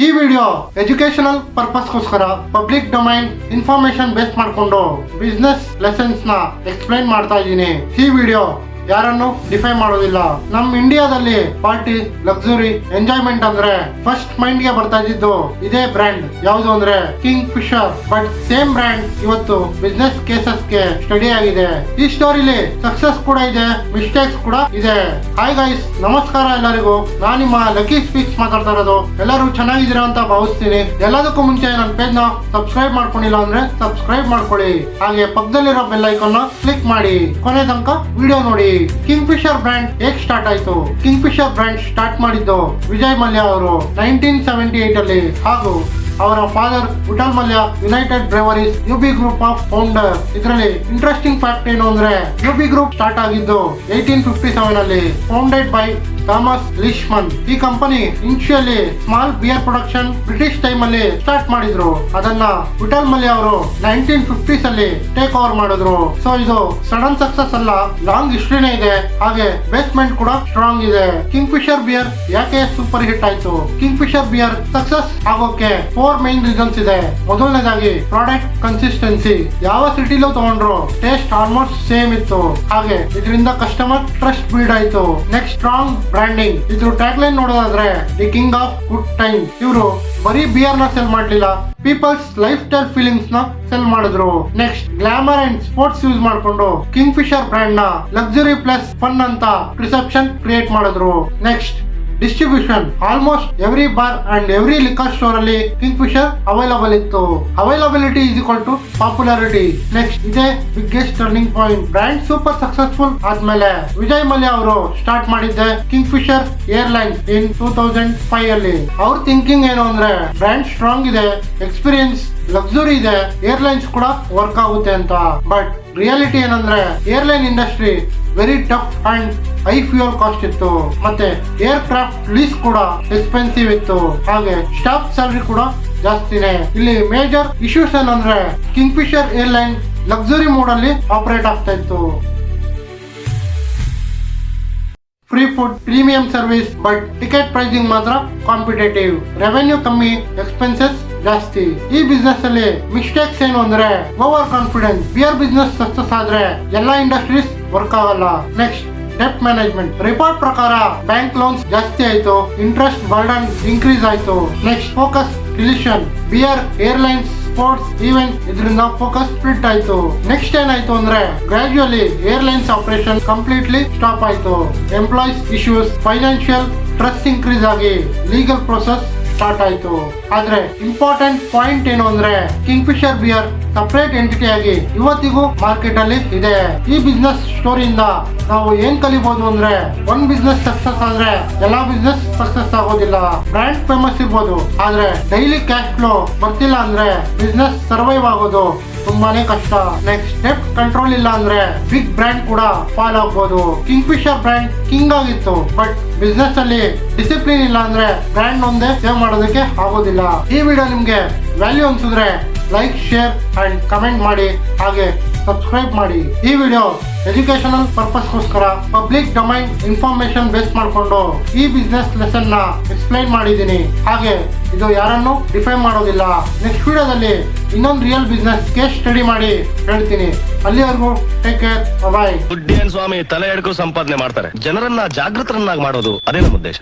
ಈ video educational ಪರ್ಪಸ್ಗೋಸ್ಕರ public domain information base ಮಾಡ್ಕೊಂಡು ಬಿಸ್ನೆಸ್ ಲೆಸನ್ಸ್ ನ ಎಕ್ಸ್ಪ್ಲೈನ್ ಮಾಡ್ತಾ ಇದ್ದೀನಿ. ಈ ವಿಡಿಯೋ ಯಾರನ್ನು ಡಿಫೈನ್ ಮಾಡೋದಿಲ್ಲ. ನಮ್ ಇಂಡಿಯಾದಲ್ಲಿ ಪಾರ್ಟಿ, ಲಕ್ಸುರಿ, ಎಂಜಾಯ್ಮೆಂಟ್ ಅಂದ್ರೆ ಫಸ್ಟ್ ಮೈಂಡ್ ಗೆ ಬರ್ತಾ ಇದ್ದಿದ್ದು ಇದೇ ಬ್ರ್ಯಾಂಡ್. ಯಾವುದು ಅಂದ್ರೆ Kingfisher. But same brand ಇವತ್ತು ಬಿಸ್ನೆಸ್ ಕೇಸಸ್ ಗೆ ಸ್ಟಡಿ ಆಗಿದೆ. ಈ ಸ್ಟೋರಿಲಿ ಸಕ್ಸಸ್ ಕೂಡ ಇದೆ, ಮಿಸ್ಟೇಕ್ಸ್ ಕೂಡ ಇದೆ. ಹಾಯ್ ಗೈಸ್, ನಮಸ್ಕಾರ ಎಲ್ಲರಿಗೂ. ನಾನು ನಿಮ್ಮ ಲಕ್ಕಿ ಸ್ಪೀಕ್ಸ್ ಮಾತಾಡ್ತಾ ಇರೋದು. ಎಲ್ಲರೂ ಚೆನ್ನಾಗಿದ್ದೀರಾ ಅಂತ ಭಾವಿಸ್ತೀನಿ. ಎಲ್ಲದಕ್ಕೂ ಮುಂಚೆ ನನ್ನ ಪೇಜ್ ನ ಸಬ್ಸ್ಕ್ರೈಬ್ ಮಾಡ್ಕೊಂಡಿಲ್ಲ ಅಂದ್ರೆ ಸಬ್ಸ್ಕ್ರೈಬ್ ಮಾಡ್ಕೊಳ್ಳಿ. ಹಾಗೆ ಪಕ್ಕದಲ್ಲಿರೋ ಬೆಲ್ ಐಕಾನ್ ನ ಕ್ಲಿಕ್ ಮಾಡಿ. ಕೊನೆ ತನಕ ವಿಡಿಯೋ ನೋಡಿ. ಕಿಂಗ್ ಫಿಶರ್ ಬ್ರ್ಯಾಂಡ್ ಹೇಗ್ ಸ್ಟಾರ್ಟ್ ಆಯ್ತು? ಕಿಂಗ್ ಫಿಶರ್ ಬ್ರ್ಯಾಂಡ್ ಸ್ಟಾರ್ಟ್ ಮಾಡಿದ್ದು ವಿಜಯ್ ಮಲ್ಯ ಅವರು 1978 ಅಲ್ಲಿ, ಹಾಗೂ ಅವರ father Vittal Mallya United Breweries UB group of founder. ಇದರಲ್ಲಿ ಇಂಟ್ರೆಸ್ಟಿಂಗ್ ಫ್ಯಾಕ್ಟ್ ಏನು ಅಂದ್ರೆ ಯುಬಿ ಗ್ರೂಪ್ ಸ್ಟಾರ್ಟ್ ಆಗಿದ್ದು 1857 ಅಲ್ಲಿ, ಫೌಂಡೆಡ್ ಬೈ ಥಾಮಸ್ ಲಿಶ್ಮನ್. ಈ company initially small beer production British time ಅಲ್ಲಿ ಸ್ಟಾರ್ಟ್ ಮಾಡಿದ್ರು. ಅದನ್ನ ವಿಠಲ್ ಮಲ್ಯ ಅವರು 1950s ಅಲ್ಲಿ ಟೇಕ್ ಓವರ್ ಮಾಡಿದ್ರು. ಸೊ ಇದು ಸಡನ್ ಸಕ್ಸಸ್ ಅಲ್ಲ, ಲಾಂಗ್ ಹಿಸ್ಟ್ರಿನೇ ಇದೆ. ಹಾಗೆ ಬೇಸ್ಮೆಂಟ್ ಕೂಡ ಸ್ಟ್ರಾಂಗ್ ಇದೆ. ಕಿಂಗ್ ಫಿಶರ್ ಬಿಯರ್ ಯಾಕೆ ಸೂಪರ್ ಹಿಟ್ ಆಯ್ತು? ಕಿಂಗ್ ಫಿಶರ್ ಬಿಯರ್ ಸಕ್ಸಸ್ ಆಗೋಕೆ 4 ಮೇನ್ ರೀಸನ್ಸ್ ಇದೆ. ಮೊದಲನೇದಾಗಿ ಪ್ರಾಡಕ್ಟ್ ಕನ್ಸಿಸ್ಟೆನ್ಸಿ. ಯಾವ ಸಿಟಿಲೂ ತಗೊಂಡ್ರು ಟೇಸ್ಟ್ ಆಲ್ಮೋಸ್ಟ್ ಸೇಮ್ ಇತ್ತು. ಹಾಗೆ ಇದರಿಂದ ಕಸ್ಟಮರ್ ಟ್ರಸ್ಟ್ ಬಿಲ್ಡ್ ಆಯ್ತು. Next strong branding. ಇದ್ರ ಟ್ಯಾಗ್ ಲೈನ್ ನೋಡೋದಾದ್ರೆ the king of good time. ಇವರು ಬರೀ ಬಿಯರ್ ನ ಸೆಲ್ ಮಾಡ್ಲಿಲ್ಲ, ಪೀಪಲ್ಸ್ ಲೈಫ್ ಸ್ಟೈಲ್ ಫೀಲಿಂಗ್ಸ್ ನ ಸೆಲ್ ಮಾಡಿದ್ರು. Next glamour and sports use ಮಾಡ್ಕೊಂಡು ಕಿಂಗ್ ಫಿಶರ್ ಬ್ರ್ಯಾಂಡ್ ನ ಲಕ್ಸುರಿ ಪ್ಲಸ್ ಫನ್ ಅಂತ ರಿಸೆಪ್ಷನ್ ಕ್ರಿಯೇಟ್ ಮಾಡಿದ್ರು. Next distribution. Almost every bar and every liquor store ಅಲ್ಲಿ ಕಿಂಗ್ ಫಿಶರ್ ಅವೈಲಬಲ್ ಇತ್ತು. Availability is equal to popularity. Next ಇದೇ biggest turning point. Brand super successful ಆದ್ಮೇಲೆ ವಿಜಯ್ ಮಲ್ಯ ಅವರು start ಮಾಡಿದ್ದೆ king Fisher airlines ಇನ್ 2005 ಅಲ್ಲಿ. ಅವ್ರ ಥಿಂಕಿಂಗ್ ಏನು ಅಂದ್ರೆ ಬ್ರ್ಯಾಂಡ್ ಸ್ಟ್ರಾಂಗ್ ಇದೆ, ಎಕ್ಸ್ಪೀರಿಯನ್ಸ್, ಲಕ್ಸುರಿ ಇದೆ, ಏರ್ಲೈನ್ಸ್ ಕೂಡ ವರ್ಕ್ ಆಗುತ್ತೆ ಅಂತ. ಬಟ್ ರಿಯಾಲಿಟಿ ಏನಂದ್ರೆ airline industry very tough and high fuel cost ಇತ್ತು. ಮತ್ತೆ ಏರ್ ಕ್ರಾಫ್ಟ್ ಲೀಸ್ ಕೂಡ ಎಕ್ಸ್ಪೆನ್ಸಿವ್ ಇತ್ತು. ಹಾಗೆ ಸ್ಟಾಫ್ ಸ್ಯಾಲರಿ ಕೂಡ ಜಾಸ್ತಿನೇ. ಇಲ್ಲಿ ಮೇಜರ್ ಇಶ್ಯೂಸ್ ಏನಂದ್ರೆ Kingfisher airline luxury mode ಅಲ್ಲಿ ಆಪರೇಟ್ ಆಗ್ತಾ ಇತ್ತು. Free food, premium service, but ticket pricing ಮಾತ್ರ ಕಾಂಪಿಟೇಟಿವ್. ರೆವೆನ್ಯೂ ಕಮ್ಮಿ, ಎಕ್ಸ್ಪೆನ್ಸಸ್ ಜಾಸ್ತಿ. ಈ ಬಿಸ್ನೆಸ್ ಅಲ್ಲಿ ಮಿಸ್ಟೇಕ್ಸ್ ಏನು ಅಂದ್ರೆ over confidence. Beer business success ಆದ್ರೆ ಎಲ್ಲಾ ಇಂಡಸ್ಟ್ರೀಸ್ ವರ್ಕ್ ಆಗಲ್ಲ. Next debt management. ರಿಪೋರ್ಟ್ ಪ್ರಕಾರ ಬ್ಯಾಂಕ್ ಲೋನ್ಸ್ ಜಾಸ್ತಿ ಆಯ್ತು, ಇಂಟ್ರೆಸ್ಟ್ ಬರ್ಡನ್ ಇನ್ಕ್ರೀಸ್ ಆಯ್ತು. Next focus dilution. Beer, airlines, sports, events, ಇದರಿಂದ ಫೋಕಸ್ ಸ್ಪ್ಲಿಟ್ ಆಯ್ತು. ನೆಕ್ಸ್ಟ್ ಏನಾಯ್ತು ಅಂದ್ರೆ gradually airlines operation completely stop ಆಯ್ತು. Employees issues, financial stress increase ಆಗಿ ಲೀಗಲ್ ಪ್ರೊಸೆಸ್ ಸ್ಟಾರ್ಟ್ ಆಯ್ತು. ಆದ್ರೆ ಇಂಪಾರ್ಟೆಂಟ್ ಪಾಯಿಂಟ್ ಏನು ಅಂದ್ರೆ Kingfisher beer separate entity ಆಗಿ ಇವತ್ತಿಗೂ ಮಾರ್ಕೆಟ್ ಅಲ್ಲಿ ಇದೆ. ಈ ಬಿಸ್ನೆಸ್ ಸ್ಟೋರಿಯಿಂದ ನಾವು ಏನ್ ಕಲಿಬಹುದು ಅಂದ್ರೆ ಒಂದ್ ಬಿಸ್ನೆಸ್ ಸಕ್ಸಸ್ ಆದ್ರೆ ಎಲ್ಲಾ ಬಿಸ್ನೆಸ್ ಸಕ್ಸಸ್ ಆಗೋದಿಲ್ಲ. ಬ್ರ್ಯಾಂಡ್ ಫೇಮಸ್ ಇರ್ಬೋದು, ಆದ್ರೆ ಡೈಲಿ ಕ್ಯಾಶ್ ಫ್ಲೋ ಬರ್ತಿಲ್ಲ ಅಂದ್ರೆ ಬಿಸ್ನೆಸ್ ಸರ್ವೈವ್ ಆಗೋದು ತುಂಬಾನೇ ಕಷ್ಟ. ನೆಕ್ಸ್ಟ್ ಸ್ಟೆಪ್ ಕಂಟ್ರೋಲ್ ಇಲ್ಲ ಅಂದ್ರೆ ಬಿಗ್ ಬ್ರ್ಯಾಂಡ್ ಕೂಡ ಫಾಲ್ ಆಗ್ಬೋದು. ಕಿಂಗ್ ಫಿಶರ್ ಬ್ರ್ಯಾಂಡ್ ಕಿಂಗ್ ಆಗಿತ್ತು, ಬಟ್ ಬಿಸ್ನೆಸ್ ಅಲ್ಲಿ ಡಿಸಿಪ್ಲಿನ್ ಇಲ್ಲ ಅಂದ್ರೆ ಬ್ರ್ಯಾಂಡ್ ಒಂದೇ ಸೇವ್ ಮಾಡೋದಕ್ಕೆ ಆಗೋದಿಲ್ಲ. ಈ ವಿಡಿಯೋ ನಿಮ್ಗೆ ವ್ಯಾಲ್ಯೂ ಅನ್ಸಿದ್ರೆ ಲೈಕ್, ಶೇರ್ ಅಂಡ್ ಕಮೆಂಟ್ ಮಾಡಿ. ಹಾಗೆ ಸಬ್ಸ್ಕ್ರೈಬ್ ಮಾಡಿ. ಈ ವಿಡಿಯೋ ಎಜುಕೇಶನಲ್ ಪರ್ಪಸ್ಗೋಸ್ಕರ ಪಬ್ಲಿಕ್ ಡೊಮೈನ್ ಇನ್ಫಾರ್ಮೇಶನ್ ಬೇಸ್ ಮಾಡ್ಕೊಂಡು ಈ ಬಿಸ್ನೆಸ್ ಲೆಸನ್ ನ ಎಕ್ಸ್ಪ್ಲೈನ್ ಮಾಡಿದ್ದೀನಿ. ಹಾಗೆ ಇದು ಯಾರನ್ನು ಡಿಫೈನ್ ಮಾಡೋದಿಲ್ಲ. ನೆಕ್ಸ್ಟ್ ವಿಡಿಯೋದಲ್ಲಿ ಇನ್ನೊಂದು ರಿಯಲ್ ಬಿಸ್ನೆಸ್ ಕೇಸ್ ಸ್ಟಡಿ ಮಾಡಿ ಹೇಳ್ತೀನಿ. ಅಲ್ಲಿವರೆಗೂ ಟೇಕ್ ಕೇರ್, ಬಾಯ್. ದುಡ್ಡೇನ್ ಸ್ವಾಮಿ ತಲೆ ಎಡ್ಕೊ ಸಂಪಾದನೆ ಮಾಡ್ತಾರೆ. ಜನರನ್ನ ಜಾಗೃತರನ್ನಾಗಿ ಮಾಡೋದು ಅದೇ ನಮ್ಮ ಉದ್ದೇಶ.